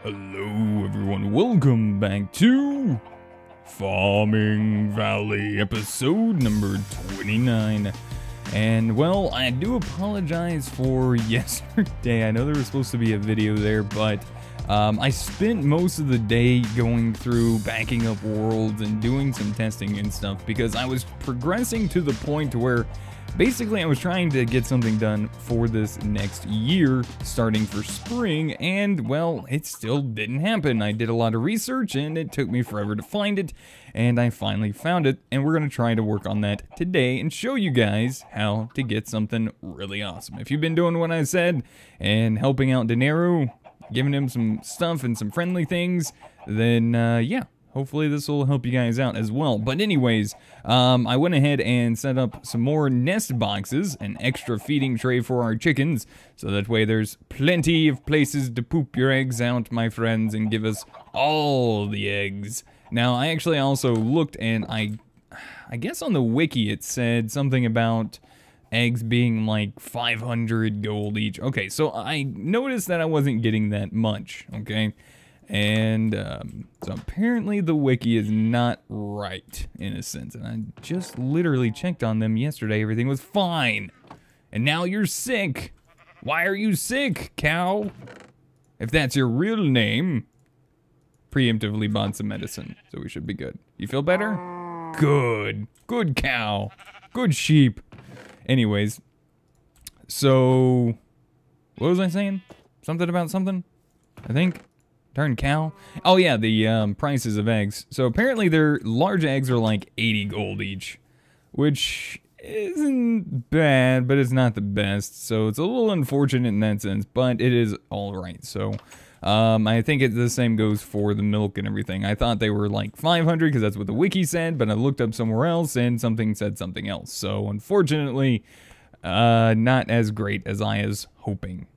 Hello everyone, welcome back to Farming Valley, episode number 29. And well, I do apologize for yesterday. I know there was supposed to be a video there, but I spent most of the day going through backing up worlds and doing some testing and stuff because I was progressing to the point where basically I was trying to get something done for this next year, starting for spring, and well, it still didn't happen. I did a lot of research and it took me forever to find it, and I finally found it, and we're going to try to work on that today and show you guys how to get something really awesome. If you've been doing what I said and helping out Dinero, giving him some stuff and some friendly things, then yeah. Hopefully this will help you guys out as well. But anyways, I went ahead and set up some more nest boxes, an extra feeding tray for our chickens, so that way there's plenty of places to poop your eggs out, my friends, and give us all the eggs. Now, I actually also looked, and I guess on the wiki it said something about eggs being like 500 gold each. Okay, so I noticed that I wasn't getting that much, okay? And so apparently the wiki is not right, in a sense. And I just literally checked on them yesterday. Everything was fine. And now you're sick. Why are you sick, cow? If that's your real name. Preemptively bought some medicine, so we should be good. You feel better? Good. Good cow. Good sheep. Anyways. So, what was I saying? Something about something? I think. Darn cow. Oh yeah, the prices of eggs. So apparently their large eggs are like 80 gold each, which isn't bad, but it's not the best. So it's a little unfortunate in that sense, but it is all right. So I think the same goes for the milk and everything. I thought they were like 500 because that's what the wiki said, but I looked up somewhere else and something said something else. So unfortunately, not as great as I was hoping.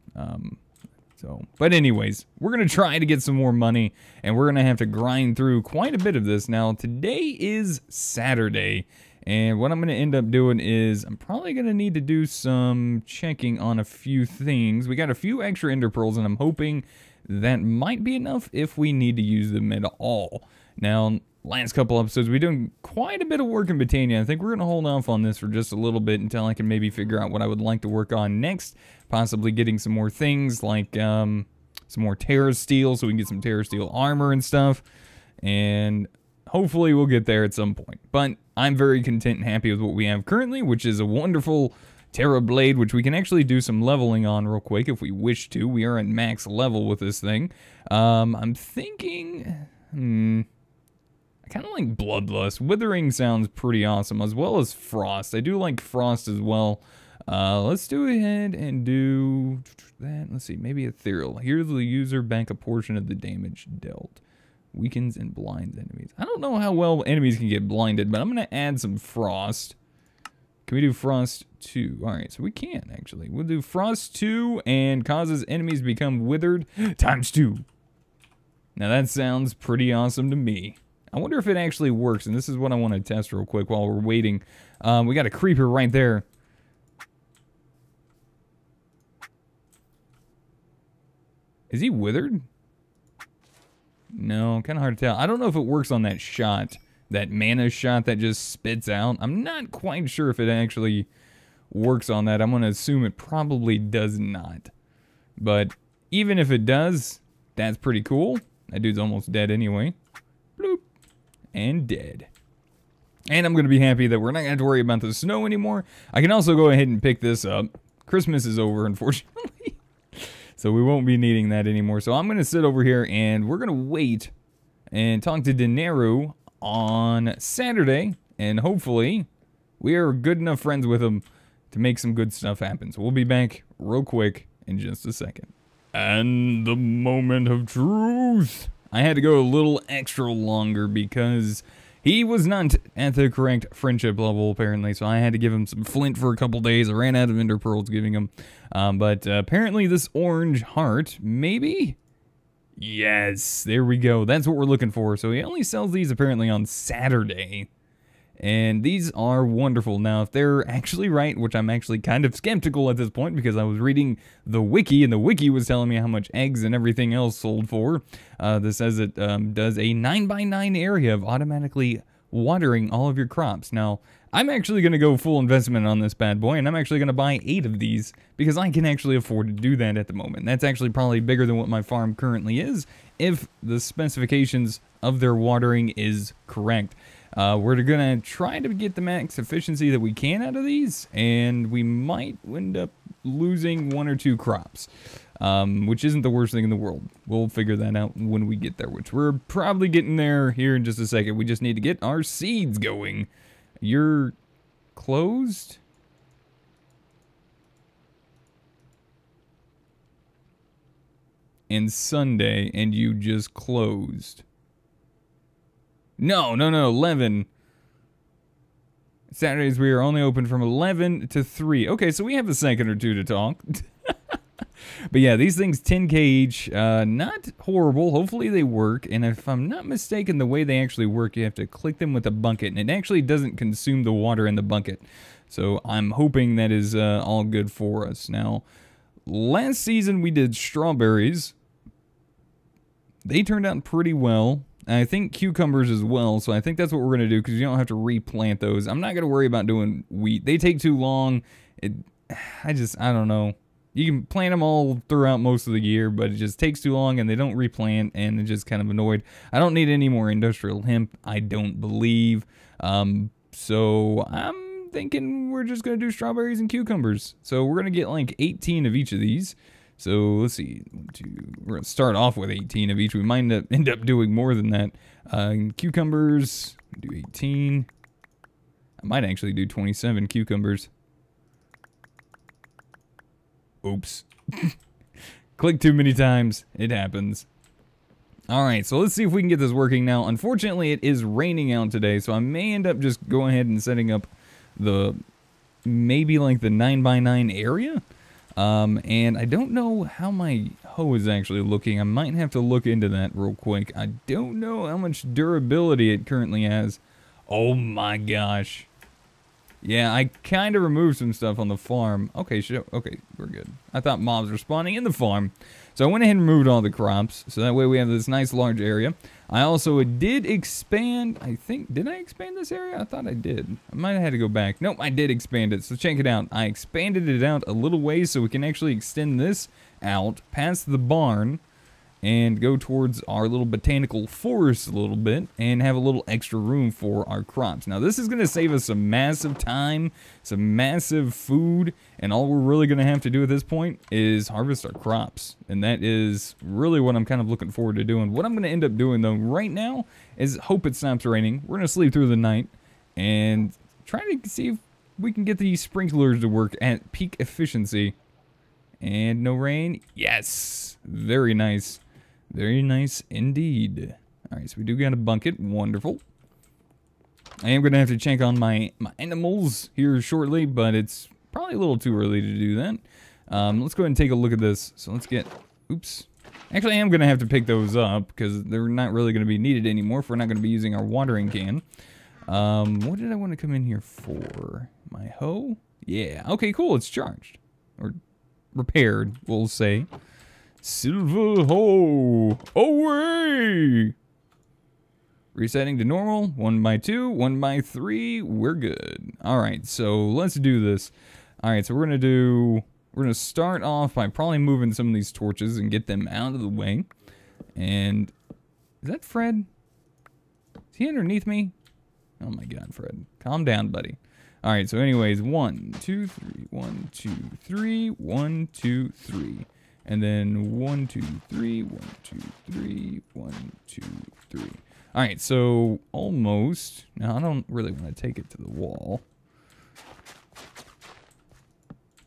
But anyways, we're going to try to get some more money, and we're going to have to grind through quite a bit of this. Now, today is Saturday, and what I'm going to end up doing is I'm probably going to need to do some checking on a few things. We got a few extra ender pearls, and I'm hoping that might be enough if we need to use them at all. Now, last couple episodes, we've done quite a bit of work in Botania. I think we're going to hold off on this for just a little bit until I can maybe figure out what I would like to work on next. Possibly getting some more things like some more Terra Steel so we can get some Terra Steel armor and stuff. And hopefully we'll get there at some point. But I'm very content and happy with what we have currently, which is a wonderful Terra Blade, which we can actually do some leveling on real quick if we wish to. We are at max level with this thing. I'm thinking... I kind of like Bloodlust. Withering sounds pretty awesome, as well as Frost. I do like Frost as well. Let's go ahead and do that. Let's see, maybe Ethereal. Here's the user back a portion of the damage dealt. Weakens and blinds enemies. I don't know how well enemies can get blinded, but I'm going to add some Frost. Can we do Frost 2? Alright, so we can, actually. We'll do Frost 2 and causes enemies to become withered times 2. Now that sounds pretty awesome to me. I wonder if it actually works, and this is what I want to test real quick while we're waiting. We got a creeper right there. Is he withered? No, kind of hard to tell. I don't know if it works on that shot, that mana shot that just spits out. I'm not quite sure if it actually works on that. I'm going to assume it probably does not. But even if it does, that's pretty cool. That dude's almost dead anyway. Bloop. And dead. And I'm going to be happy that we're not going to have to worry about the snow anymore. I can also go ahead and pick this up. Christmas is over, unfortunately. So we won't be needing that anymore. So I'm going to sit over here and we're going to wait and talk to Dinero on Saturday. And hopefully we are good enough friends with him to make some good stuff happen. So we'll be back real quick in just a second. And the moment of truth. I had to go a little extra longer because he was not at the correct friendship level, apparently. So I had to give him some flint for a couple days. I ran out of ender pearls giving him. But apparently this orange heart, maybe? Yes, there we go. That's what we're looking for. So he only sells these apparently on Saturday. And these are wonderful. Now, if they're actually right, which I'm actually kind of skeptical at this point because I was reading the wiki, and the wiki was telling me how much eggs and everything else sold for. This says it does a 9x9 area of automatically watering all of your crops. Now, I'm actually going to go full investment on this bad boy, and I'm actually going to buy 8 of these because I can actually afford to do that at the moment. That's actually probably bigger than what my farm currently is if the specifications of their watering is correct. We're going to try to get the max efficiency that we can out of these, and we might end up losing 1 or 2 crops, which isn't the worst thing in the world. We'll figure that out when we get there, which we're probably getting there here in just a second. We just need to get our seeds going. You're closed? And Sunday, and you just closed. No, 11. Saturdays we are only open from 11 to 3. Okay, so we have a second or two to talk. But yeah, these things 10K each, not horrible. Hopefully they work, and if I'm not mistaken, the way they actually work, you have to click them with a bucket, and it actually doesn't consume the water in the bucket. So I'm hoping that is all good for us. Now, last season we did strawberries. They turned out pretty well. I think cucumbers as well, so I think that's what we're going to do because you don't have to replant those. I'm not going to worry about doing wheat. They take too long. I don't know. You can plant them all throughout most of the year, but it just takes too long and they don't replant, and it's just kind of annoyed. I don't need any more industrial hemp, I don't believe. So I'm thinking we're just going to do strawberries and cucumbers. So we're going to get like 18 of each of these. So let's see, 1, 2, we're going to start off with 18 of each. We might end up doing more than that. Cucumbers, do 18. I might actually do 27 cucumbers. Oops. Click too many times. It happens. Alright, so let's see if we can get this working now. Unfortunately, it is raining out today, so I may end up just going ahead and setting up the, maybe like the 9x9 area. And I don't know how my hoe is actually looking. I might have to look into that real quick. I don't know how much durability it currently has. Oh my gosh. Yeah, I kind of removed some stuff on the farm. Okay, okay, we're good. I thought mobs were spawning in the farm. So I went ahead and removed all the crops. So that way we have this nice large area. I also did expand, I think, did I expand this area? I thought I did. I might have had to go back. Nope, I did expand it. So check it out. I expanded it out a little ways so we can actually extend this out past the barn and go towards our little botanical forest a little bit and have a little extra room for our crops. Now this is going to save us some massive time, some massive food, and all we're really going to have to do at this point is harvest our crops. And that is really what I'm kind of looking forward to doing. What I'm going to end up doing though right now is hope it stops raining. We're going to sleep through the night and try to see if we can get these sprinklers to work at peak efficiency. And no rain. Yes! Very nice. Very nice indeed. Alright, so we do got a bucket. Wonderful. I am going to have to check on my animals here shortly, but it's probably a little too early to do that. Let's go ahead and take a look at this. So let's get... Oops. Actually, I am going to have to pick those up because they're not really going to be needed anymore if we're not going to be using our watering can. What did I want to come in here for? My hoe? Yeah. Okay, cool. It's charged. Or repaired, we'll say. Silver hoe away. Resetting to normal. 1 by 2, 1 by 3. We're good. All right, so let's do this. All right, so we're gonna start off by probably moving some of these torches and get them out of the way. And is that Fred? Is he underneath me? Oh my God, Fred, calm down, buddy. All right, so anyways, 1, 2, 3, 1, 2, 3, 1, 2, 3. And then 1, 2, 3, 1, 2, 3, 1, 2, 3. All right, so almost. Now I don't really want to take it to the wall.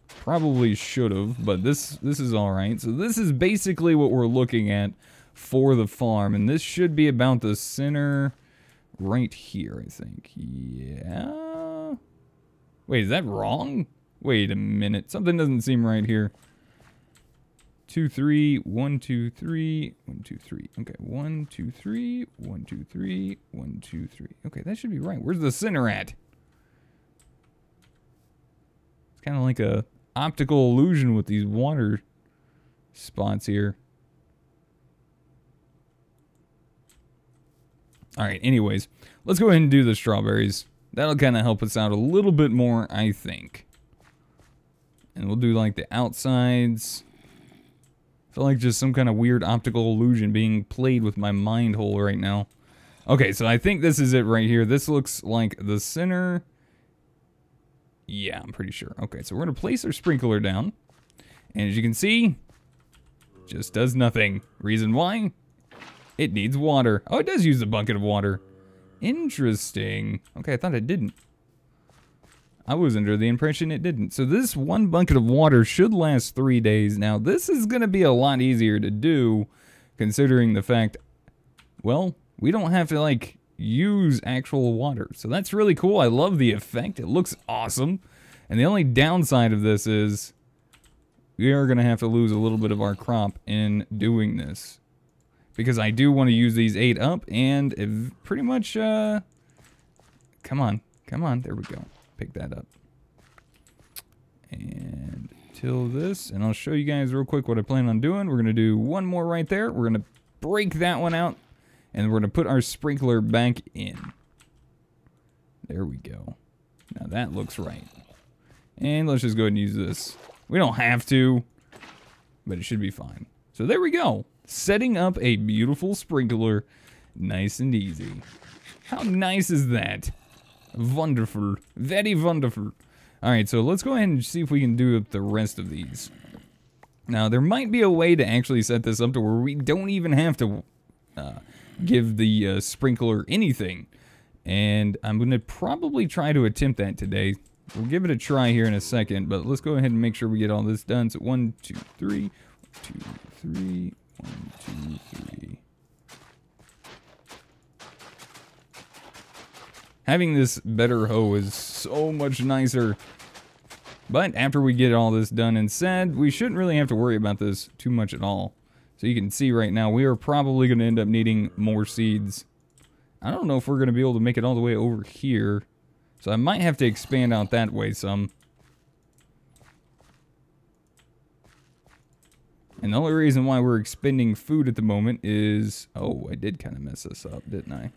Probably should have, but this is all right. So this is basically what we're looking at for the farm, and this should be about the center right here, I think. Yeah. Wait, is that wrong? Wait a minute. Something doesn't seem right here. 2, 3, 1, 2, 3, 1, 2, 3. Okay, 1, 2, 3, 1, 2, 3, 1, 2, 3. Okay, that should be right. Where's the center at? It's kind of like a optical illusion with these water spots here. Alright, anyways, let's go ahead and do the strawberries. That'll kind of help us out a little bit more, I think. And we'll do like the outsides. I feel like just some kind of weird optical illusion being played with my mind hole right now. Okay, so I think this is it right here. This looks like the center. Yeah, I'm pretty sure. Okay, so we're going to place our sprinkler down. And as you can see, just does nothing. Reason why? It needs water. Oh, it does use a bucket of water. Interesting. Okay, I thought it didn't. I was under the impression it didn't. So this one bucket of water should last 3 days. Now, this is going to be a lot easier to do, considering the fact, well, we don't have to, like, use actual water. So that's really cool. I love the effect. It looks awesome. And the only downside of this is we are going to have to lose a little bit of our crop in doing this. Because I do want to use these 8 up, and it pretty much, come on, there we go. Pick that up. And till this, and I'll show you guys real quick what I plan on doing. We're going to do one more right there. We're going to break that one out, and we're going to put our sprinkler back in. There we go. Now that looks right. And let's just go ahead and use this. We don't have to, but it should be fine. So there we go. Setting up a beautiful sprinkler, nice and easy. How nice is that? Wonderful. Very wonderful. Alright, so let's go ahead and see if we can do the rest of these. Now, there might be a way to actually set this up to where we don't even have to give the sprinkler anything. And I'm going to probably try to attempt that today. We'll give it a try here in a second, but let's go ahead and make sure we get all this done. So 1, 2, 3, 2, 3, 1, 2, 3. Having this better hoe is so much nicer. But after we get all this done and said, we shouldn't really have to worry about this too much at all. So you can see right now, we are probably going to end up needing more seeds. I don't know if we're going to be able to make it all the way over here. So I might have to expand out that way some. And the only reason why we're expending food at the moment is... Oh, I did kind of mess this up, didn't I?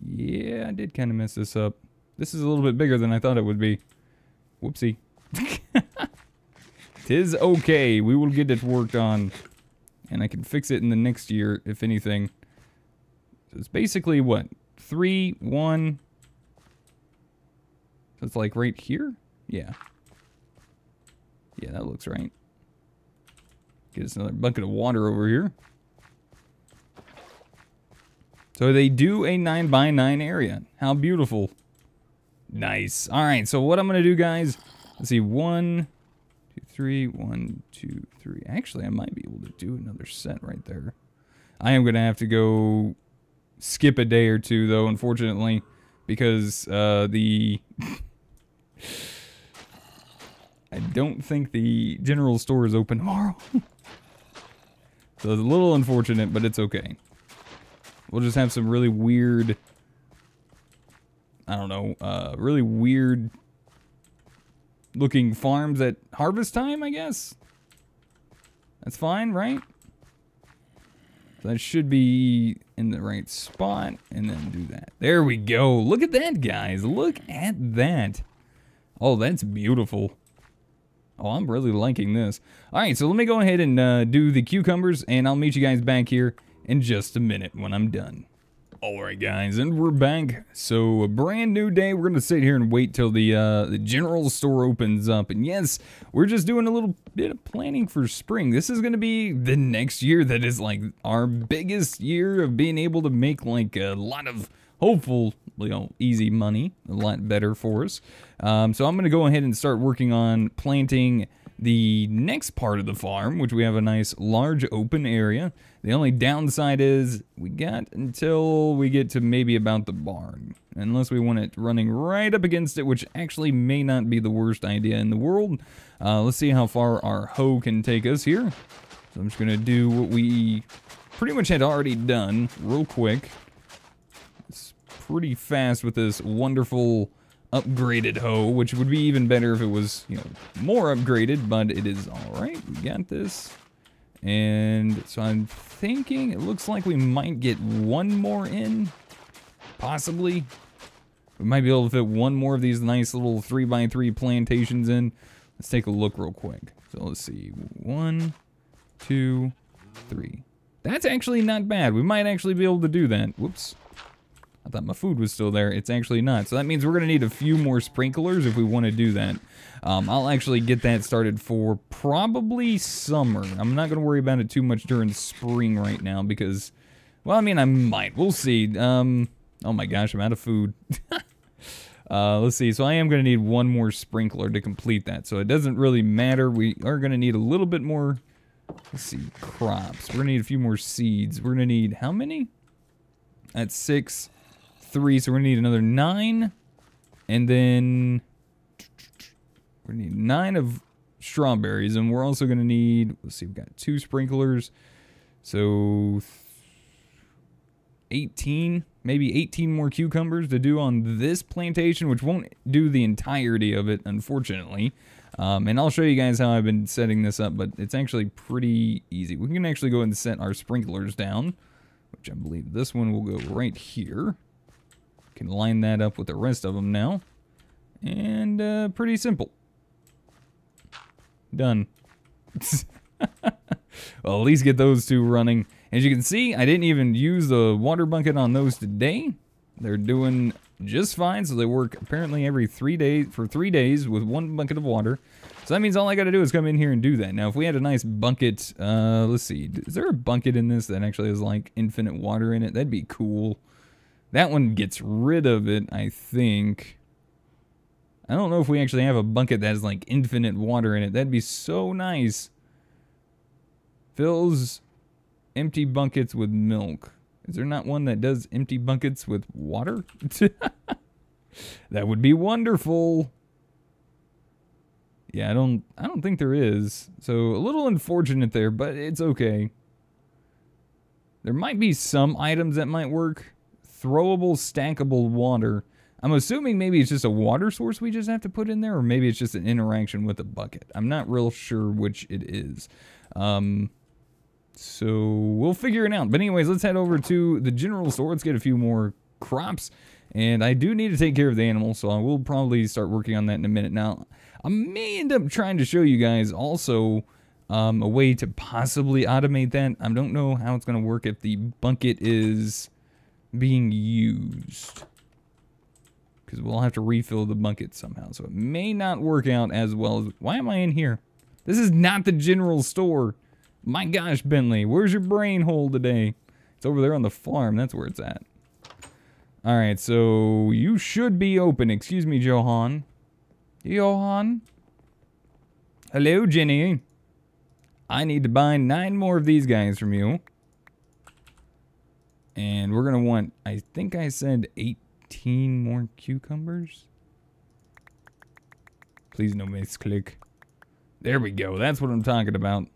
Yeah, I did kind of mess this up. This is a little bit bigger than I thought it would be. Whoopsie. 'Tis okay. We will get it worked on. And I can fix it in the next year, if anything. So it's basically, what? 3, 1... So it's like right here? Yeah. Yeah, that looks right. Get us another bucket of water over here. So they do a 9x9 area. How beautiful. Nice. Alright, so what I'm going to do, guys, let's see, 1, 2, 3, 1, 2, 3. Actually, I might be able to do another set right there. I am going to have to go skip a day or two, though, unfortunately, because I don't think the general store is open tomorrow. So it's a little unfortunate, but it's okay. We'll just have some really weird, I don't know, really weird looking farms at harvest time, I guess. That's fine, right? So that should be in the right spot, and then do that. There we go. Look at that, guys. Look at that. Oh, that's beautiful. Oh, I'm really liking this. Alright, so let me go ahead and do the cucumbers, and I'll meet you guys back here in just a minute when I'm done. Alright, guys, and we're back. So, a brand new day. We're going to sit here and wait till the general store opens up. And yes, we're just doing a little bit of planning for spring. This is going to be the next year that is, like, our biggest year of being able to make, like, a lot of hopeful, you know, easy money. A lot better for us. So I'm going to go ahead and start working on planting the next part of the farm, which we have a nice large open area. The only downside is we got until we get to maybe about the barn. Unless we want it running right up against it, which actually may not be the worst idea in the world. Let's see how far our hoe can take us here. So I'm just going to do what we pretty much had already done real quick. It's pretty fast with this wonderful upgraded hoe, which would be even better if it was, you know, more upgraded, but it is alright. We got this. And so I'm thinking it looks like we might get one more in. Possibly. We might be able to fit one more of these nice little 3x3 plantations in. Let's take a look real quick. So let's see. 1, 2, 3. That's actually not bad. We might actually be able to do that. Whoops. I thought my food was still there. It's actually not. So that means we're going to need a few more sprinklers if we want to do that. I'll actually get that started for probably summer. I'm not going to worry about it too much during spring right now because, well, I mean, I might. We'll see. Oh my gosh, I'm out of food. Let's see. So I am going to need one more sprinkler to complete that. So it doesn't really matter. We are going to need a little bit more, let's see, crops. We're going to need a few more seeds. We're going to need how many? That's 6, 3. So we're going to need another 9. And then we're going to need 9 of strawberries. And we're also going to need, let's see, we've got 2 sprinklers. So 18, maybe 18 more cucumbers to do on this plantation, which won't do the entirety of it, unfortunately. And I'll show you guys how I've been setting this up, but it's actually pretty easy. We can actually go ahead and set our sprinklers down, which I believe this one will go right here. Can line that up with the rest of them now. And pretty simple. Done. Well, at least get those 2 running. As you can see, I didn't even use the water bucket on those today. They're doing just fine, so they work apparently every 3 days, for 3 days with 1 bucket of water. So that means all I gotta do is come in here and do that. Now, if we had a nice bucket, let's see, is there a bucket in this that actually has like infinite water in it? That'd be cool. That one gets rid of it, I think. I don't know if we actually have a bucket that has like infinite water in it. That'd be so nice. Fills empty buckets with milk. Is there not one that does empty buckets with water? That would be wonderful. Yeah, I don't think there is. So a little unfortunate there, but it's okay. There might be some items that might work. Throwable, stackable water. I'm assuming maybe it's just a water source we just have to put in there, or maybe it's just an interaction with a bucket. I'm not real sure which it is. So we'll figure it out. But anyways, let's head over to the general store. Let's get a few more crops. And I do need to take care of the animals, so I will probably start working on that in a minute. Now, I may end up trying to show you guys also a way to possibly automate that. I don't know how it's going to work if the bucket is being used, because we'll have to refill the bucket somehow. So it may not work out as well as... Why am I in here? This is not the general store. My gosh, Bentley, where's your brain hole today? It's over there on the farm. That's where it's at. All right, so you should be open. Excuse me, Johan. Johan? Hello, Jenny. I need to buy 9 more of these guys from you. And we're going to want, I think I said 18 more cucumbers. Please no misclick. There we go. That's what I'm talking about.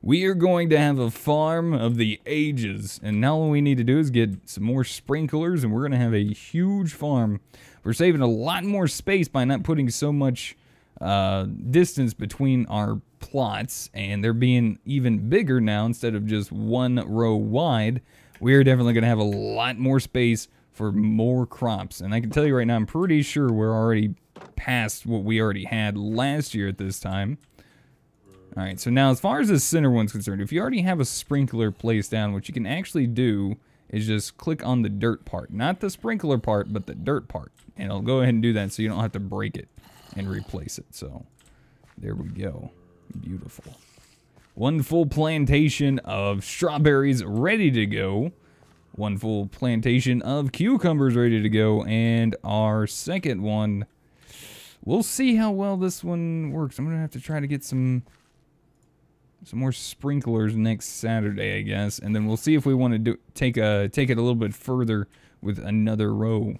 We are going to have a farm of the ages, and now all we need to do is get some more sprinklers, and we're going to have a huge farm. We're saving a lot more space by not putting so much distance between our plots, and they're being even bigger now instead of just 1 row wide. We're definitely going to have a lot more space for more crops, and I can tell you right now, I'm pretty sure we're already past what we already had last year at this time. Alright, so now as far as the center one's concerned, if you already have a sprinkler placed down, what you can actually do is just click on the dirt part. Not the sprinkler part, but the dirt part. And it'll go ahead and do that so you don't have to break it and replace it. So, there we go. Beautiful. 1 full plantation of strawberries ready to go. 1 full plantation of cucumbers ready to go. And our second one, we'll see how well this one works. I'm going to have to try to get some... some more sprinklers next Saturday, I guess, and then we'll see if we want to take it a little bit further with another row.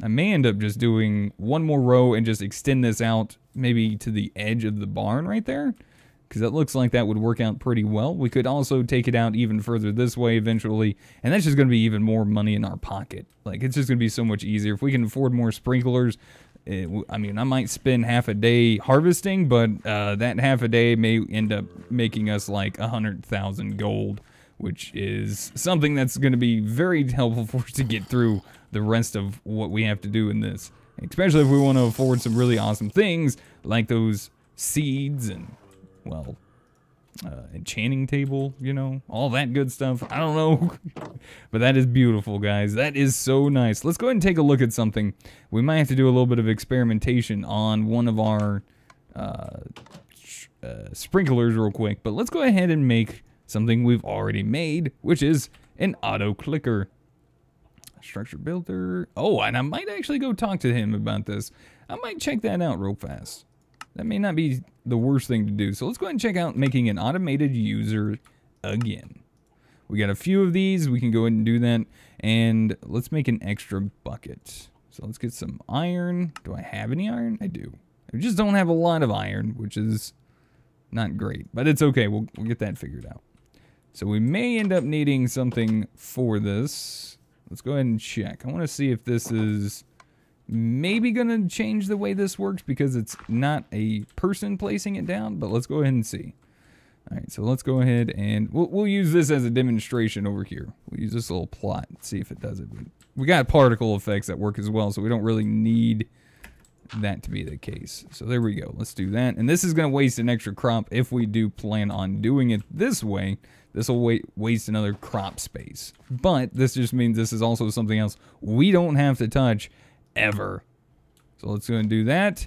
I may end up just doing one more row and just extend this out maybe to the edge of the barn right there, because that looks like that would work out pretty well. We could also take it out even further this way eventually, and that's just going to be even more money in our pocket. Like, it's just going to be so much easier. If we can afford more sprinklers, I mean, I might spend half a day harvesting, but that half a day may end up making us like 100,000 gold, which is something that's going to be very helpful for us to get through the rest of what we have to do in this. Especially if we want to afford some really awesome things, like those seeds and, well, enchanting table, you know, all that good stuff. I don't know. But that is beautiful, guys. That is so nice. Let's go ahead and take a look at something. We might have to do a little bit of experimentation on one of our sprinklers real quick. But let's go ahead and make something we've already made, which is an auto clicker. Structure builder. Oh, and I might actually go talk to him about this. I might check that out real fast. That may not be the worst thing to do. So let's go ahead and check out making an automated user again. We got a few of these. We can go ahead and do that. And let's make an extra bucket. So let's get some iron. Do I have any iron? I do. I just don't have a lot of iron, which is not great. But it's okay. We'll get that figured out. So we may end up needing something for this. Let's go ahead and check. I want to see if this is maybe going to change the way this works, because it's not a person placing it down, but let's go ahead and see. All right, so let's go ahead and we'll use this as a demonstration over here. We'll use this little plot and see if it does it. We got particle effects that work as well, so we don't really need that to be the case. So there we go. Let's do that. And this is going to waste an extra crop if we do plan on doing it this way. This will waste another crop space. But this just means this is also something else we don't have to touch ever. So let's go and do that.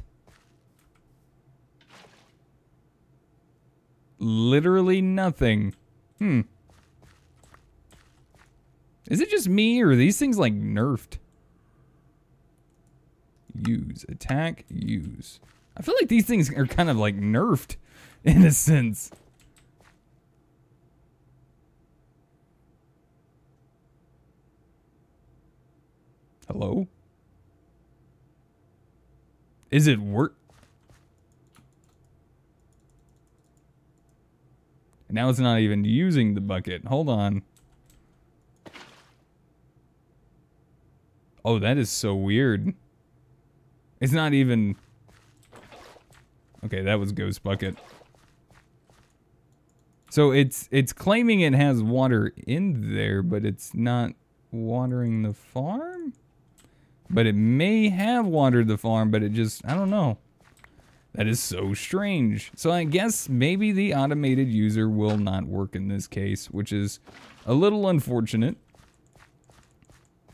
Literally nothing. Is it just me, or are these things like nerfed? Use. Attack. Use. I feel like these things are kind of like nerfed in a sense. Hello? Is it work? Now it's not even using the bucket. Hold on. Oh, that is so weird. It's not even... Okay, that was Ghost Bucket. So it's claiming it has water in there, but it's not watering the farm? But it may have watered the farm, but it just, I don't know. That is so strange. So I guess maybe the automated user will not work in this case, which is a little unfortunate.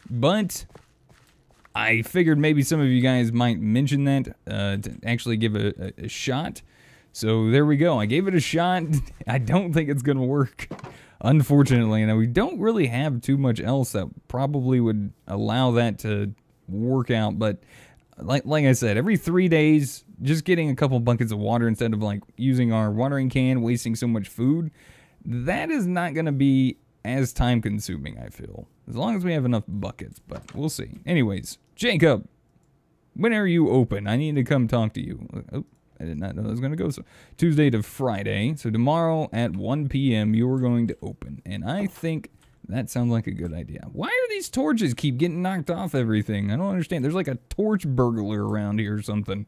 But I figured maybe some of you guys might mention that to actually give a shot. So there we go. I gave it a shot. I don't think it's going to work, unfortunately. And we don't really have too much else that probably would allow that to work out. But like I said, every 3 days, just getting a couple buckets of water instead of like using our watering can, wasting so much food, that is not going to be as time consuming, I feel, as long as we have enough buckets. But we'll see. Anyways, Jacob, when are you open? I need to come talk to you. Oh, I did not know that was going to go so Tuesday to Friday. So tomorrow at 1 p.m. you are going to open, and I think that sounds like a good idea. Why do these torches keep getting knocked off everything? I don't understand. There's like a torch burglar around here or something.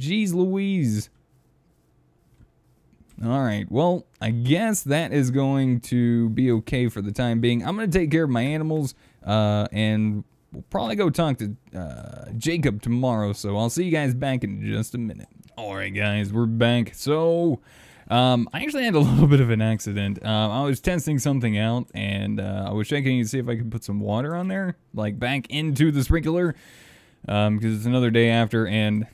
Jeez Louise. Alright, well, I guess that is going to be okay for the time being. I'm going to take care of my animals, and we'll probably go talk to Jacob tomorrow, so I'll see you guys back in just a minute. Alright guys, we're back. So, I actually had a little bit of an accident. I was testing something out, and I was checking to see if I could put some water on there, like back into the sprinkler, because it's another day after, and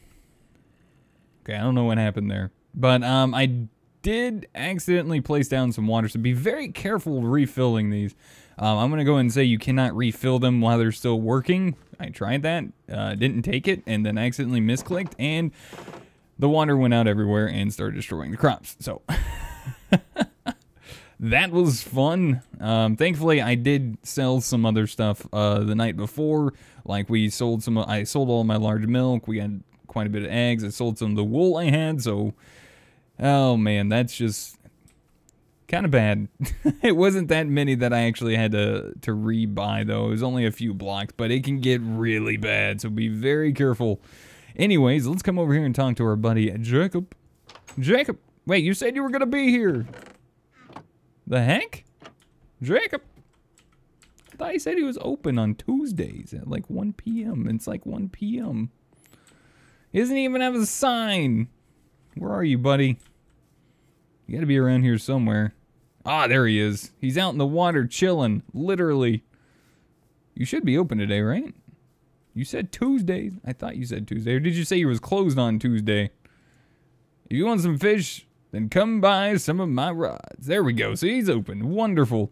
okay, I don't know what happened there, but I did accidentally place down some water, so be very careful refilling these. I'm going to go ahead and say you cannot refill them while they're still working. I tried that, didn't take it, and then accidentally misclicked, and the water went out everywhere and started destroying the crops. So That was fun. Thankfully, I did sell some other stuff the night before. Like I sold all my large milk. We had quite a bit of eggs. I sold some of the wool I had. So, oh man, that's just kind of bad. It wasn't that many that I actually had to rebuy though. It was only a few blocks, but it can get really bad. So be very careful. Anyways, let's come over here and talk to our buddy Jacob. Jacob, wait, you said you were gonna be here. The heck? Jacob? I thought he said he was open on Tuesdays at like 1 p.m. It's like 1 p.m. He doesn't even have a sign. Where are you, buddy? You gotta be around here somewhere. Ah, there he is. He's out in the water chilling, literally. You should be open today, right? You said Tuesdays. I thought you said Tuesday. Or did you say you was closed on Tuesday? If you want some fish, then come buy some of my rods. There we go. See, he's open. Wonderful.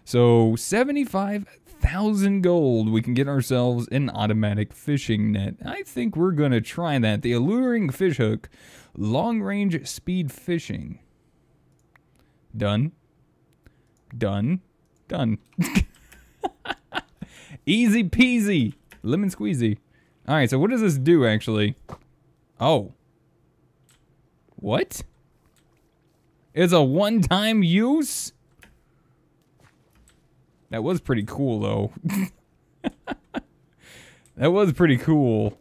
So, 75,000 gold. We can get ourselves an automatic fishing net. I think we're going to try that. The alluring fish hook. Long-range speed fishing. Done. Done. Done. Easy peasy. Lemon squeezy. Alright, so what does this do, actually? Oh. What? It's a one-time use? That was pretty cool, though. That was pretty cool.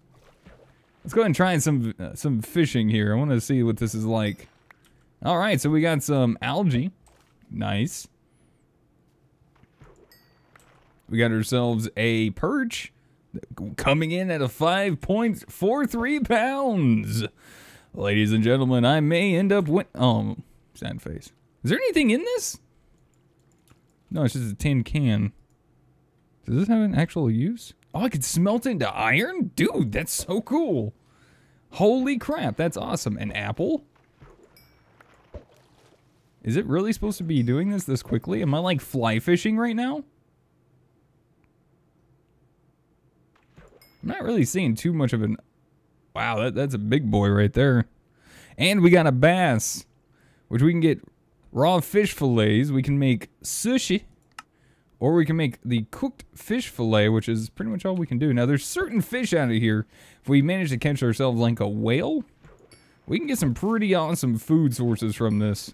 Let's go ahead and try some fishing here. I want to see what this is like. Alright, so we got some algae. Nice. We got ourselves a perch. Coming in at a 5.43 pounds. Ladies and gentlemen, I may end up oh, sad face. Is there anything in this? No, it's just a tin can. Does this have an actual use? Oh, I could smelt into iron? Dude, that's so cool. Holy crap, that's awesome. An apple? Is it really supposed to be doing this quickly? Am I like fly fishing right now? I'm not really seeing too much of an... Wow, that's a big boy right there. And we got a bass, which we can get raw fish fillets. We can make sushi, or we can make the cooked fish fillet, which is pretty much all we can do. Now, there's certain fish out of here. If we manage to catch ourselves like a whale, we can get some pretty awesome food sources from this.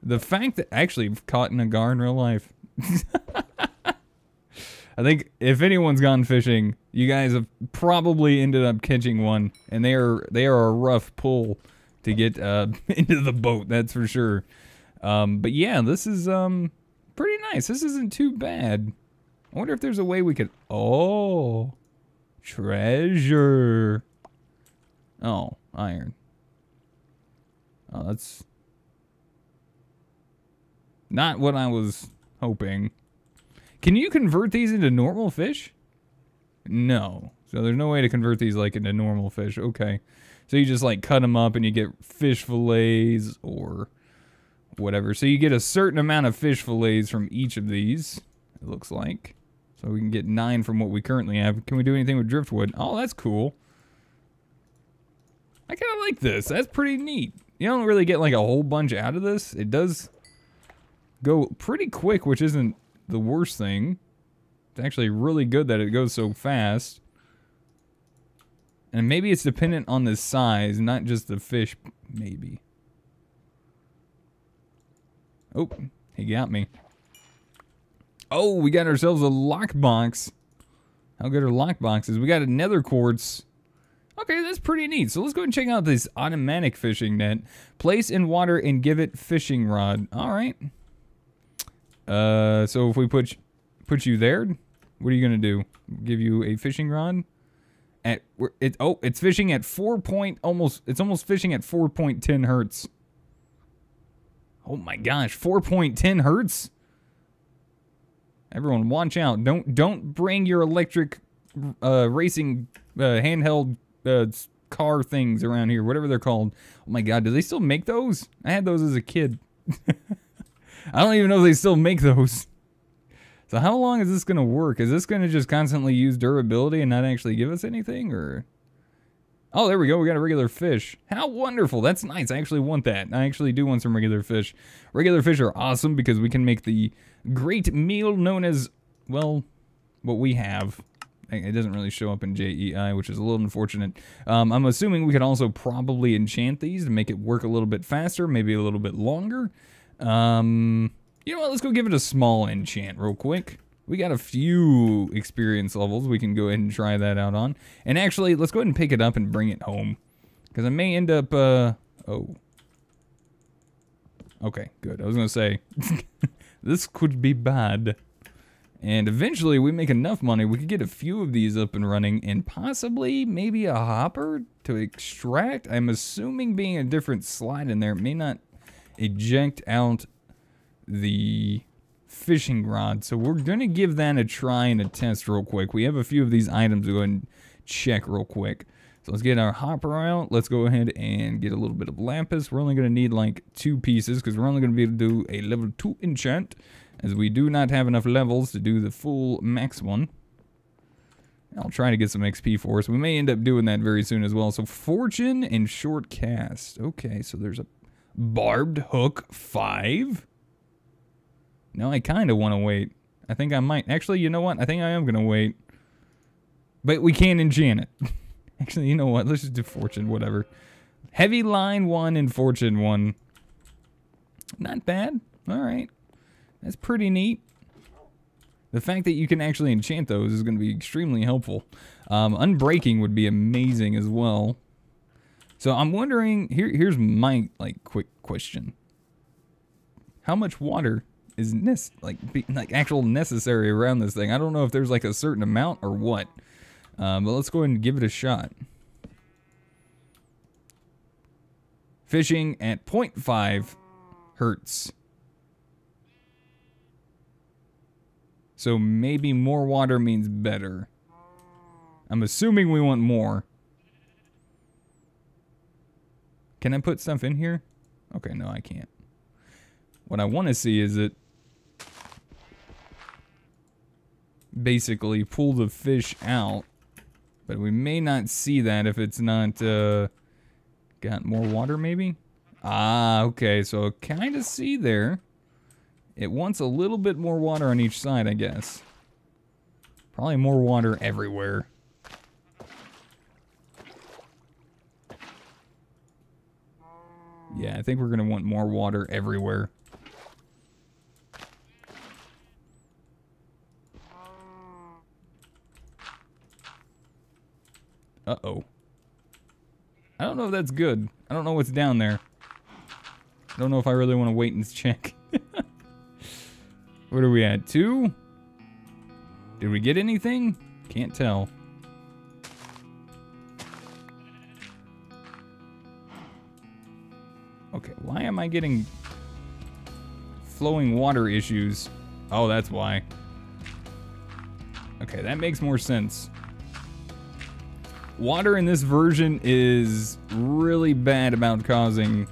The fact that... Actually, I've caught an agar in real life. I think if anyone's gone fishing, you guys have probably ended up catching one, and they are a rough pull to get into the boat, that's for sure. But yeah, this is pretty nice. This isn't too bad. I wonder if there's a way we could... Oh, treasure. Oh, iron. Oh, that's not what I was hoping. Can you convert these into normal fish? No. So there's no way to convert these like into normal fish. Okay. So you just like cut them up and you get fish fillets or whatever. So you get a certain amount of fish fillets from each of these, it looks like. So we can get 9 from what we currently have. Can we do anything with driftwood? Oh, that's cool. I kind of like this. That's pretty neat. You don't really get like a whole bunch out of this. It does go pretty quick, which isn't the worst thing. It's actually really good that it goes so fast. And maybe it's dependent on the size, not just the fish, maybe. Oh, he got me. Oh, we got ourselves a lockbox. How good are lockboxes? We got a nether quartz. Okay, that's pretty neat. So let's go and check out this automatic fishing net. Place in water and give it fishing rod. All right. So if we put you there, what are you gonna do? Give you a fishing rod? It's fishing at it's almost fishing at 4.10 hertz. Oh my gosh, 4.10 hertz? Everyone, watch out! Don't bring your electric racing handheld car things around here, whatever they're called. Oh my god, do they still make those? I had those as a kid. I don't even know if they still make those. So how long is this gonna work? Is this gonna just constantly use durability and not actually give us anything, or? Oh, there we go. We got a regular fish. How wonderful. That's nice. I actually want that. I actually do want some regular fish. Regular fish are awesome because we can make the great meal known as, well, what we have. It doesn't really show up in JEI, which is a little unfortunate. I'm assuming we could also probably enchant these to make it work a little bit faster, maybe a little bit longer. You know what? Let's go give it a small enchant real quick. We got a few experience levels we can go ahead and try that out on. And actually, let's go ahead and pick it up and bring it home. Because I may end up, oh. Okay, good. I was going to say, this could be bad. And eventually, we make enough money, we could get a few of these up and running, and possibly maybe a hopper to extract. I'm assuming being a different slide in there, it may not eject out the fishing rod, so we're gonna give that a try and a test real quick. We have a few of these items to go ahead and check real quick. So let's get our hopper out. Let's go ahead and get a little bit of lapis. We're only gonna need like 2 pieces because we're only gonna be able to do a level 2 enchant, as we do not have enough levels to do the full max one. I'll try to get some XP for us. We may end up doing that very soon as well. So fortune and short cast. Okay, so there's a barbed hook 5. No, I kind of want to wait. I think I might. Actually, you know what? I think I am going to wait. But we can enchant it. Actually, you know what? Let's just do fortune, whatever. Heavy line 1 and fortune 1. Not bad. All right. That's pretty neat. The fact that you can actually enchant those is going to be extremely helpful. Unbreaking would be amazing as well. So I'm wondering, here's my like quick question. How much water is like actual necessary around this thing? I don't know if there's like a certain amount or what. But let's go ahead and give it a shot. Fishing at 0.5 hertz. So maybe more water means better. I'm assuming we want more. Can I put stuff in here? Okay, no, I can't. What I want to see is it basically pull the fish out, but we may not see that if it's not got more water maybe. Ah, okay, so I kind of see there. It wants a little bit more water on each side, I guess. Probably more water everywhere. Yeah, I think we're gonna want more water everywhere. Uh-oh. I don't know if that's good. I don't know what's down there. I don't know if I really want to wait and check. What are we at? 2? Did we get anything? Can't tell. Okay, why am I getting flowing water issues? Oh, that's why. Okay, that makes more sense. Water in this version is really bad about causing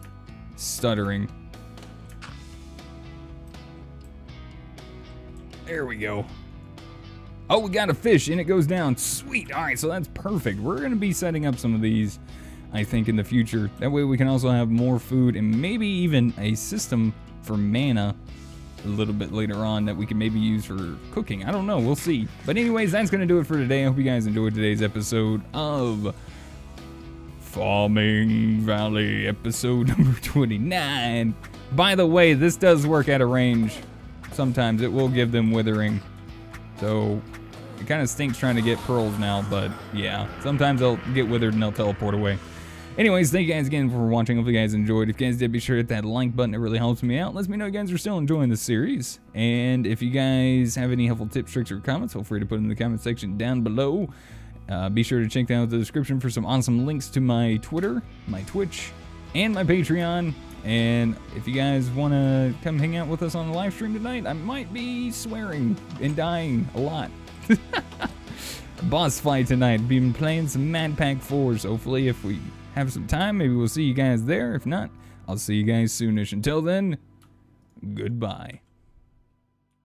stuttering. There we go. Oh, we got a fish and it goes down. Sweet. All right, so that's perfect. We're going to be setting up some of these, I think, in the future. That way we can also have more food and maybe even a system for mana a little bit later on that we can maybe use for cooking. I don't know. We'll see. But anyways, that's going to do it for today. I hope you guys enjoyed today's episode of Farming Valley, episode number 29. By the way, this does work at a range. Sometimes it will give them withering. So it kind of stinks trying to get pearls now, but yeah. Sometimes they'll get withered and they'll teleport away. Anyways, thank you guys again for watching. Hope you guys enjoyed. If you guys did, be sure to hit that like button. It really helps me out. Lets me know you guys are still enjoying the series. And if you guys have any helpful tips, tricks, or comments, feel free to put them in the comment section down below. Be sure to check out the description for some awesome links to my Twitter, my Twitch, and my Patreon. And if you guys want to come hang out with us on the live stream tonight, I might be swearing and dying a lot. Boss fight tonight. Been playing some Mad Pack 4s. Hopefully, if we have some time, maybe we'll see you guys there. If not, I'll see you guys soonish. Until then, goodbye.